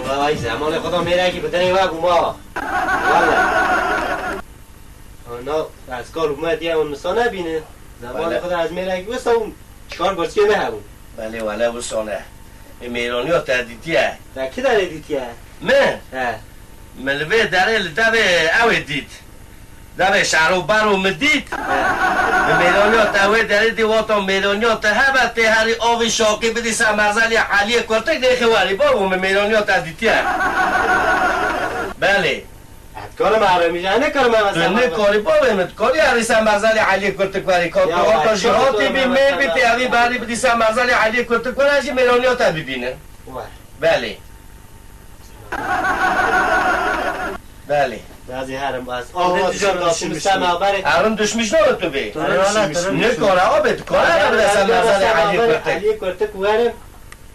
وای زمان خدا میره که بدنی واقع ما والا آنا از کار اومدی اون مسا نبینه زمان خدا از میره که بسا اون چکار برسی نه همون بله ولی بسانه میرانی ها تردیدیه در کی داره دیدیه؟ من؟ ملوه داره لدوه اوه دید دوه شهرو برو مدید میرانی ها تاوه داره دیواتا میرانی ها تهبته هری آوی شاقی بدی سمرزلی حالی کرتک دیخه واری بابو میرانی ها تردیدیه بله کار معلوم میشه نه کار نه کاری بابا کاری هری سمرزلی حالی کرتک واری کار تا جهاتی بی میل بیتی اوی باری بدی سمرزلی حالی کرتک واری هشی میرانی ها تبیبینه بله بله بعضی هرم از آقا داشتیم سماوره هرم دشمش نه تو بی نه کار آقا بد کار نداره سمرزلی علی کرتک وارم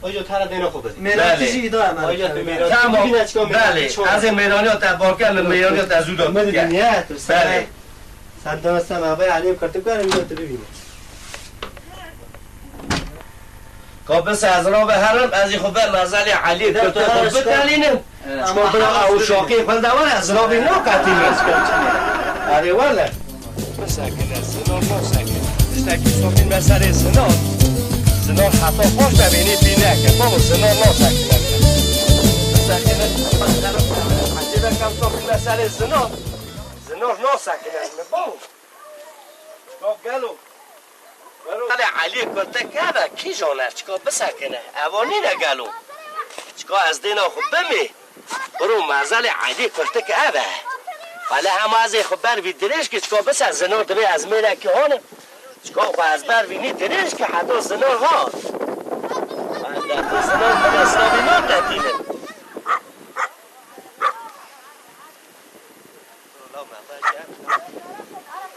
آجا تر دینا خوب است میرانی چیزی داره آجا تو میرانی بله از میرانی ها تبارکل میرانی ها تزود دنیا بله صندوق سماوره علی کرتک وارم تو ببینید کابس از را به هرم از خوب مرزل علی کرتک خوب بتالینم شما برا او شاقی فلدوان از را به نو قتیل اره والا مساکن زنار نو ساکن اشتاکی سوکین مسئله زنار حتی خوش ببینی بینه که بابا زنار نو ساکن مساکن حتی بکم سوکین مسئله زنار نو ساکن بابا گلو ولی علی کرتک که کی جانه چکا بسکنه اوانی نگلو چکا از دینا خوب بمی برو مزل علی کرتک اوه ولی همه از خوب بر بی درش که چکا بس از زنار دوی از میره که هانه چکا خوب از بر بینی درش که حتی زنار ها ولی حتی زنار بر اسلامی نار تدینه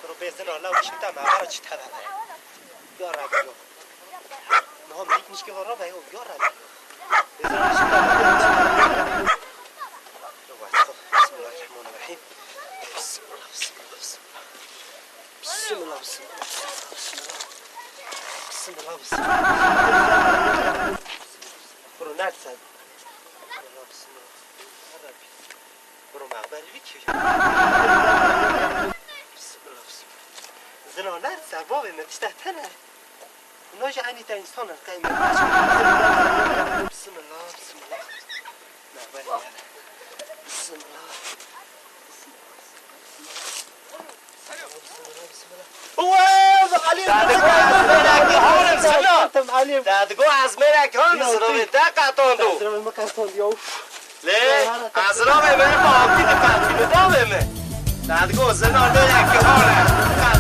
برو به زنار لو کشیتا معبرا چی تبه یا ربی نه میک نیست که ورا باید یا ربی بزنش بسم الله الرحمن الرحیم بسم الله بسم الله برو نرسد برو مقبل بیکی بسم الله زنا نرسد بابا متشته تنه ناجي عني تا انسان القيمة بسم الله بسم الله بسم الله تدگو از میرک هان زنوی دقتاندو لی از را بمیره با آبتی دقتی بابا بمیره تدگو زنو لیرک هانه